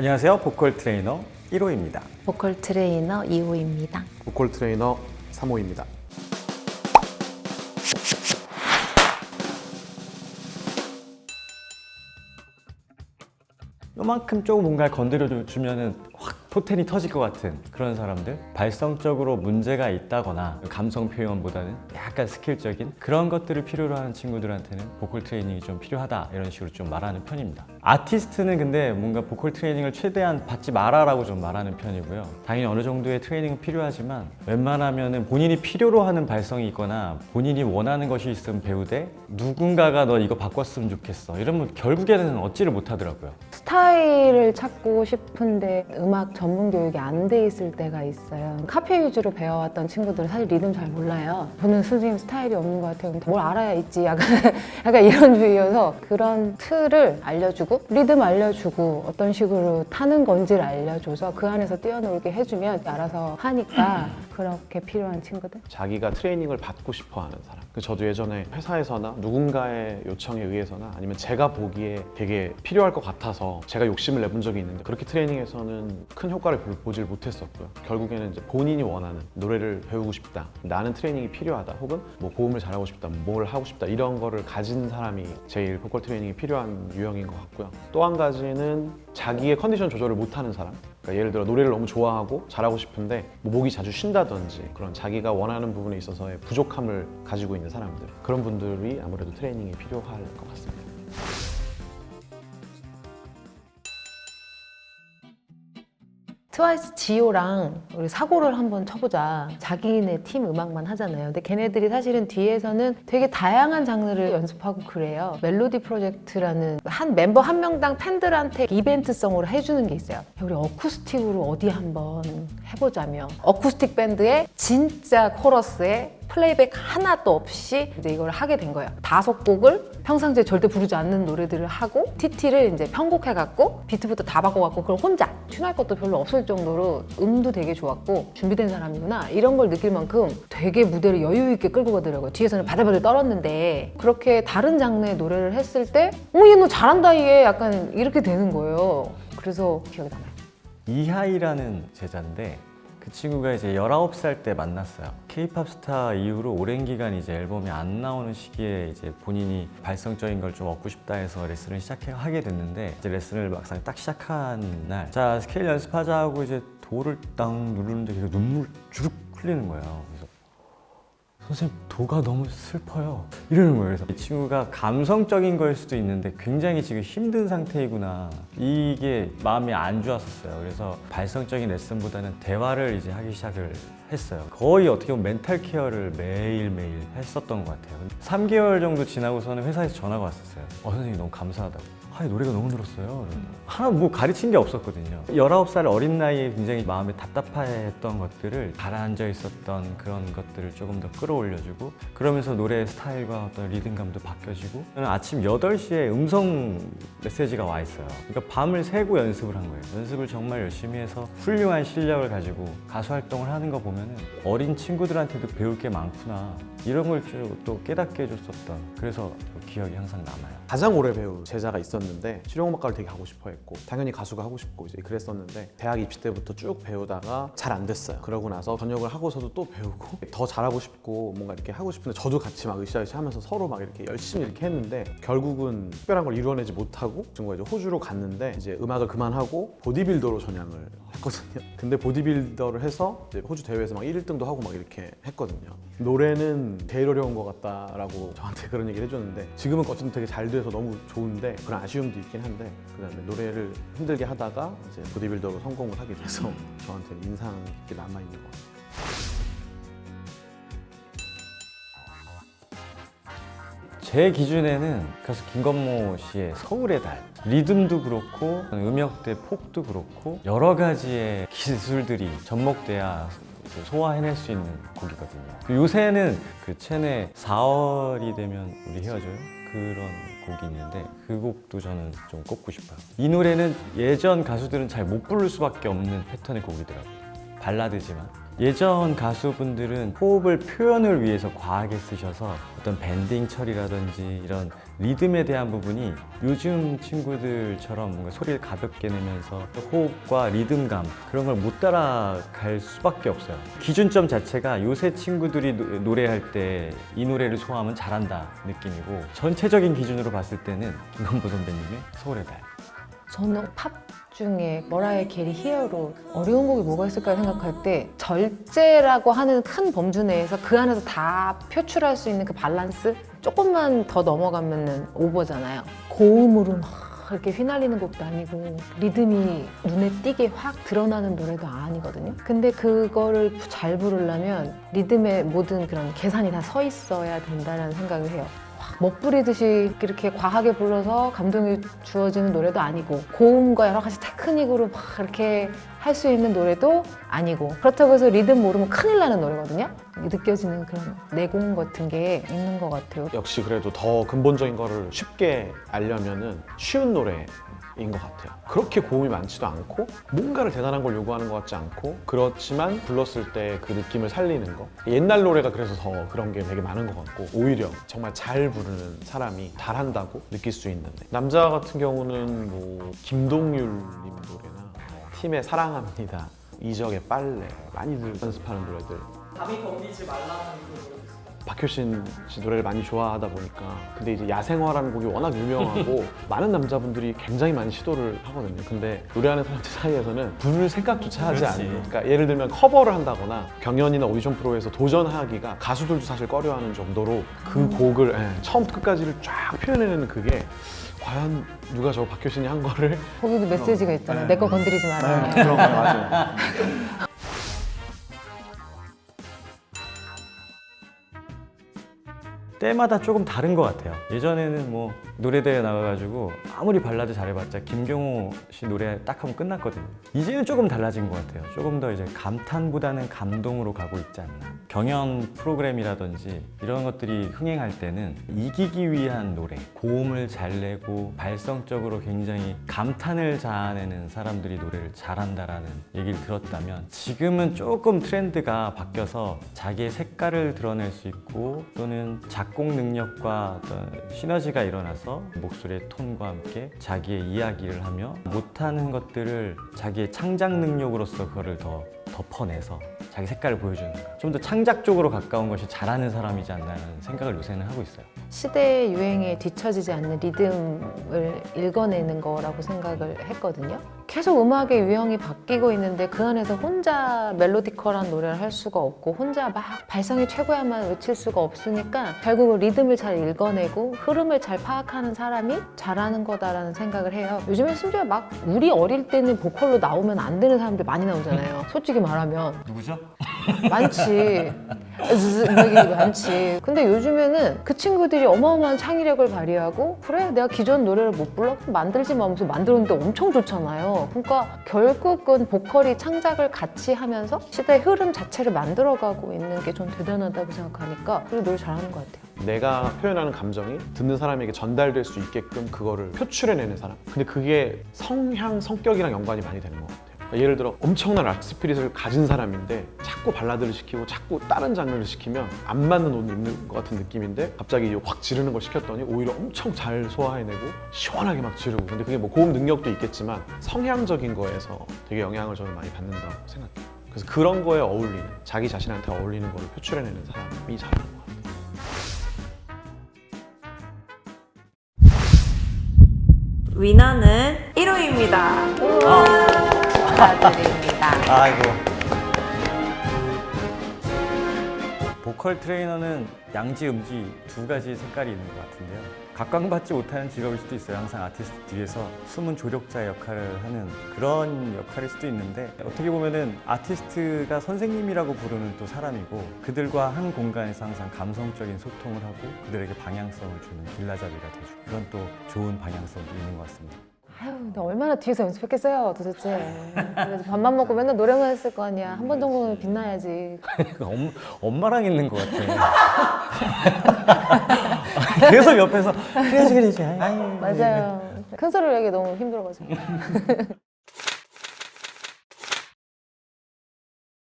안녕하세요. 보컬 트레이너 1호입니다. 보컬 트레이너 2호입니다. 보컬 트레이너 3호입니다. 요만큼 조금 뭔가를 건드려주면은 확 포텐이 터질 것 같은 그런 사람들, 발성적으로 문제가 있다거나 감성 표현보다는 약간 스킬적인 그런 것들을 필요로 하는 친구들한테는 보컬 트레이닝이 좀 필요하다, 이런 식으로 좀 말하는 편입니다. 아티스트는 근데 뭔가 보컬 트레이닝을 최대한 받지 마라라고 좀 말하는 편이고요. 당연히 어느 정도의 트레이닝은 필요하지만 웬만하면은 본인이 필요로 하는 발성이 있거나 본인이 원하는 것이 있으면 배우되, 누군가가 너 이거 바꿨으면 좋겠어 이러면 결국에는 얻지를 못하더라고요. 스타일을 찾고 싶은데 음악 전문 교육이 안 돼 있을 때가 있어요. 카페 위주로 배워왔던 친구들은 사실 리듬 잘 몰라요. 저는 선생님 스타일이 없는 것 같아요. 근데 뭘 알아야 있지, 약간 이런 주의여서 그런 틀을 알려주고 리듬 알려주고 어떤 식으로 타는 건지를 알려줘서 그 안에서 뛰어놀게 해주면 알아서 하니까 그렇게 필요한 친구들? 자기가 트레이닝을 받고 싶어 하는 사람. 저도 예전에 회사에서나 누군가의 요청에 의해서나 아니면 제가 보기에 되게 필요할 것 같아서 제가 욕심을 내본 적이 있는데, 그렇게 트레이닝에서는 큰 효과를 보질 못했었고요. 결국에는 이제 본인이 원하는 노래를 배우고 싶다, 나는 트레이닝이 필요하다, 혹은 뭐 보험을 잘하고 싶다, 뭘 하고 싶다, 이런 거를 가진 사람이 제일 보컬 트레이닝이 필요한 유형인 것 같고요. 또 한 가지는 자기의 컨디션 조절을 못하는 사람. 그러니까 예를 들어 노래를 너무 좋아하고 잘하고 싶은데 뭐 목이 자주 쉰다든지 그런 자기가 원하는 부분에 있어서의 부족함을 가지고 있는 사람들, 그런 분들이 아무래도 트레이닝이 필요할 것 같습니다. 트와이스 지효랑 우리 사고를 한번 쳐보자. 자기네 팀 음악만 하잖아요. 근데 걔네들이 사실은 뒤에서는 되게 다양한 장르를 연습하고 그래요. 멜로디 프로젝트라는 한 멤버 한 명당 팬들한테 이벤트성으로 해주는 게 있어요. 우리 어쿠스틱으로 어디 한번 해보자며, 어쿠스틱 밴드의 진짜 코러스에 플레이백 하나도 없이 이제 이걸 하게 된 거예요. 5곡을 평상시에 절대 부르지 않는 노래들을 하고 TT를 이제 편곡해갖고 비트부터 다 바꿔갖고 그걸 혼자 튠할 것도 별로 없을 정도로 음도 되게 좋았고 준비된 사람이구나, 이런 걸 느낄 만큼 되게 무대를 여유 있게 끌고 가더라고요. 뒤에서는 바들바들 떨었는데 그렇게 다른 장르의 노래를 했을 때 얘 너 잘한다, 얘 약간 이렇게 되는 거예요. 그래서 기억에 남아요. 이하이라는 제자인데, 그 친구가 이제 19살 때 만났어요. K-팝 스타 이후로 오랜 기간 이제 앨범이 안 나오는 시기에 이제 본인이 발성적인 걸 좀 얻고 싶다 해서 레슨을 하게 됐는데, 이제 레슨을 막상 딱 시작한 날, 자 스케일 연습하자 하고 이제 도를 땅 누르는데 계속 눈물 주룩 흘리는 거예요. 그래서 선생님, 도가 너무 슬퍼요 이러는 거예요. 그래서 이 친구가 감성적인 거일 수도 있는데 굉장히 지금 힘든 상태이구나, 이게 마음이 안 좋았었어요. 그래서 발성적인 레슨보다는 대화를 이제 하기 시작을 했어요. 거의 어떻게 보면 멘탈 케어를 매일매일 했었던 것 같아요. 3개월 정도 지나고서는 회사에서 전화가 왔었어요. 선생님 너무 감사하다고. 노래가 너무 늘었어요. 하나 뭐 가르친 게 없었거든요. 19살 어린 나이에 굉장히 마음에 답답해했던 것들을 가라앉아 있었던 그런 것들을 조금 더 끌어올려주고, 그러면서 노래 스타일과 어떤 리듬감도 바뀌어지고, 아침 8시에 음성 메시지가 와 있어요. 그러니까 밤을 새고 연습을 한 거예요. 연습을 정말 열심히 해서 훌륭한 실력을 가지고 가수 활동을 하는 거 보면은 어린 친구들한테도 배울 게 많구나, 이런 걸 또 깨닫게 해줬었던, 그래서 기억이 항상 남아요. 가장 오래 배운 제자가 있었는데 실용음악과를 되게 가고 싶어 했고, 당연히 가수가 하고 싶고 이제 그랬었는데, 대학 입시 때부터 쭉 배우다가 잘 안 됐어요. 그러고 나서 전역을 하고서도 또 배우고 더 잘하고 싶고 뭔가 이렇게 하고 싶은데, 저도 같이 막 으쌰으쌰 하면서 서로 막 이렇게 열심히 이렇게 했는데 결국은 특별한 걸 이루어내지 못하고, 그 친구가 이제 호주로 갔는데 이제 음악을 그만하고 보디빌더로 전향을 했거든요. 근데 보디빌더를 해서 이제 호주 대회에서 막 1등도 하고 막 이렇게 했거든요. 노래는 제일 어려운 것 같다라고 저한테 그런 얘기를 해줬는데, 지금은 어쨌든 되게 잘 돼서 너무 좋은데 그런 아쉬움도 있긴 한데, 그다음에 노래를 힘들게 하다가 이제 보디빌더로 성공을 하게 돼서 저한테는 인상 깊게 남아있는 것 같아요. 제 기준에는 가수 김건모 씨의 서울의 달, 리듬도 그렇고 음역대 폭도 그렇고 여러 가지의 기술들이 접목돼야 소화해낼 수 있는 곡이거든요. 요새는 그 첸의 4월이 되면 우리 헤어져요? 그런 곡이 있는데 그 곡도 저는 좀 꼽고 싶어요. 이 노래는 예전 가수들은 잘 못 부를 수밖에 없는 패턴의 곡이더라고요. 발라드지만 예전 가수분들은 호흡을 표현을 위해서 과하게 쓰셔서 어떤 밴딩 처리라든지 이런 리듬에 대한 부분이 요즘 친구들처럼 뭔가 소리를 가볍게 내면서 호흡과 리듬감 그런 걸 못 따라갈 수밖에 없어요. 기준점 자체가 요새 친구들이 노래할 때 이 노래를 소화하면 잘한다 느낌이고 전체적인 기준으로 봤을 때는 김건보 선배님의 서울의 달. 저는 팝 중에 머라이어 캐리 히어로 어려운 곡이 뭐가 있을까 생각할 때 절제라고 하는 큰 범주 내에서 그 안에서 다 표출할 수 있는 그 밸런스 조금만 더 넘어가면은 오버잖아요. 고음으로 막 이렇게 휘날리는 곡도 아니고 리듬이 눈에 띄게 확 드러나는 노래도 아니거든요. 근데 그거를 잘 부르려면 리듬의 모든 그런 계산이 다 서 있어야 된다는 생각을 해요. 멋부리듯이 이렇게 과하게 불러서 감동이 주어지는 노래도 아니고 고음과 여러 가지 테크닉으로 막 이렇게 할 수 있는 노래도 아니고 그렇다고 해서 리듬 모르면 큰일 나는 노래거든요. 느껴지는 그런 내공 같은 게 있는 것 같아요. 역시 그래도 더 근본적인 거를 쉽게 알려면은 쉬운 노래인 것 같아요. 그렇게 고음이 많지도 않고 뭔가를 대단한 걸 요구하는 것 같지 않고 그렇지만 불렀을 때 그 느낌을 살리는 거. 옛날 노래가 그래서 더 그런 게 되게 많은 것 같고 오히려 정말 잘 부르는 사람이 잘한다고 느낄 수 있는데 남자 같은 경우는 뭐 김동률님 노래나 팀의 사랑합니다, 이적의 빨래 많이들 연습하는 노래들. 감히 견디지 말라는 그 노래. 박효신 씨 노래를 많이 좋아하다 보니까 근데 이제 야생화라는 곡이 워낙 유명하고 많은 남자분들이 굉장히 많이 시도를 하거든요. 근데 노래하는 사람들 사이에서는 부를 생각조차 하지 그렇지. 않는 그러니까 예를 들면 커버를 한다거나 경연이나 오디션 프로에서 도전하기가 가수들도 사실 꺼려하는 정도로 그 곡을 처음부터 끝까지를 쫙 표현해내는 그게 과연 누가 저 박효신이 한 거를 거기도 메시지가 있잖아요. 내 거 건드리지 마라. 그런 거 맞아요. 때마다 조금 다른 것 같아요. 예전에는 뭐 노래대회 나가가지고 아무리 발라드 잘해봤자 김경호 씨 노래 딱 하면 끝났거든요. 이제는 조금 달라진 것 같아요. 조금 더 이제 감탄보다는 감동으로 가고 있지 않나. 경연 프로그램이라든지 이런 것들이 흥행할 때는 이기기 위한 노래, 고음을 잘 내고 발성적으로 굉장히 감탄을 자아내는 사람들이 노래를 잘한다라는 얘기를 들었다면 지금은 조금 트렌드가 바뀌어서 자기의 색깔을 드러낼 수 있고 또는 작곡 능력과 어떤 시너지가 일어나서 목소리의 톤과 함께 자기의 이야기를 하며 못하는 것들을 자기의 창작 능력으로서 그거를 더 덮어내서 자기 색깔을 보여주는 거야. 좀 더 창작적으로 가까운 것이 잘하는 사람이지 않나라는 생각을 요새는 하고 있어요. 시대의 유행에 뒤처지지 않는 리듬을 읽어내는 거라고 생각을 했거든요. 계속 음악의 유형이 바뀌고 있는데 그 안에서 혼자 멜로디컬한 노래를 할 수가 없고 혼자 막 발성이 최고야만 외칠 수가 없으니까 결국 리듬을 잘 읽어내고 흐름을 잘 파악하는 사람이 잘하는 거다라는 생각을 해요. 요즘에 심지어 막 우리 어릴 때는 보컬로 나오면 안 되는 사람들 많이 나오잖아요. 솔직히 말하면 누구죠? 많지. 많지. 근데 요즘에는 그 친구들이 어마어마한 창의력을 발휘하고 그래 내가 기존 노래를 못 불러? 그럼 만들지 마 하면서 만들었는데 엄청 좋잖아요. 그러니까 결국은 보컬이 창작을 같이 하면서 시대의 흐름 자체를 만들어가고 있는 게 좀 대단하다고 생각하니까 그리고 노래 잘하는 것 같아요. 내가 표현하는 감정이 듣는 사람에게 전달될 수 있게끔 그거를 표출해내는 사람. 근데 그게 성향, 성격이랑 연관이 많이 되는 것 같아요. 예를 들어 엄청난 락 스피릿을 가진 사람인데 자꾸 발라드를 시키고 자꾸 다른 장르를 시키면 안 맞는 옷 입는 것 같은 느낌인데 갑자기 확 지르는 걸 시켰더니 오히려 엄청 잘 소화해내고 시원하게 막 지르고. 근데 그게 뭐 고음 능력도 있겠지만 성향적인 거에서 되게 영향을 저는 많이 받는다고 생각해요. 그래서 그런 거에 어울리는, 자기 자신한테 어울리는 거를 표출해내는 사람이 잘하는 것 같아요. 위너는 1호입니다. 축하드립니다. 아이고. 보컬 트레이너는 양지, 음지 두 가지 색깔이 있는 것 같은데요. 각광받지 못하는 직업일 수도 있어요. 항상 아티스트 뒤에서 숨은 조력자 역할을 하는 그런 역할일 수도 있는데 어떻게 보면은 아티스트가 선생님이라고 부르는 또 사람이고 그들과 한 공간에서 항상 감성적인 소통을 하고 그들에게 방향성을 주는 길라잡이가 돼주고 그런 또 좋은 방향성도 있는 것 같습니다. 아유, 근데 얼마나 뒤에서 연습했겠어요, 도대체. 그래서 밥만 먹고 맨날 노래만 했을 거 아니야. 한 번 정도는 빛나야지. 엄마랑 있는 것 같아. 계속 옆에서 그래야지. 아유, 맞아요. 큰 소리를 내기 너무 힘들어가지고.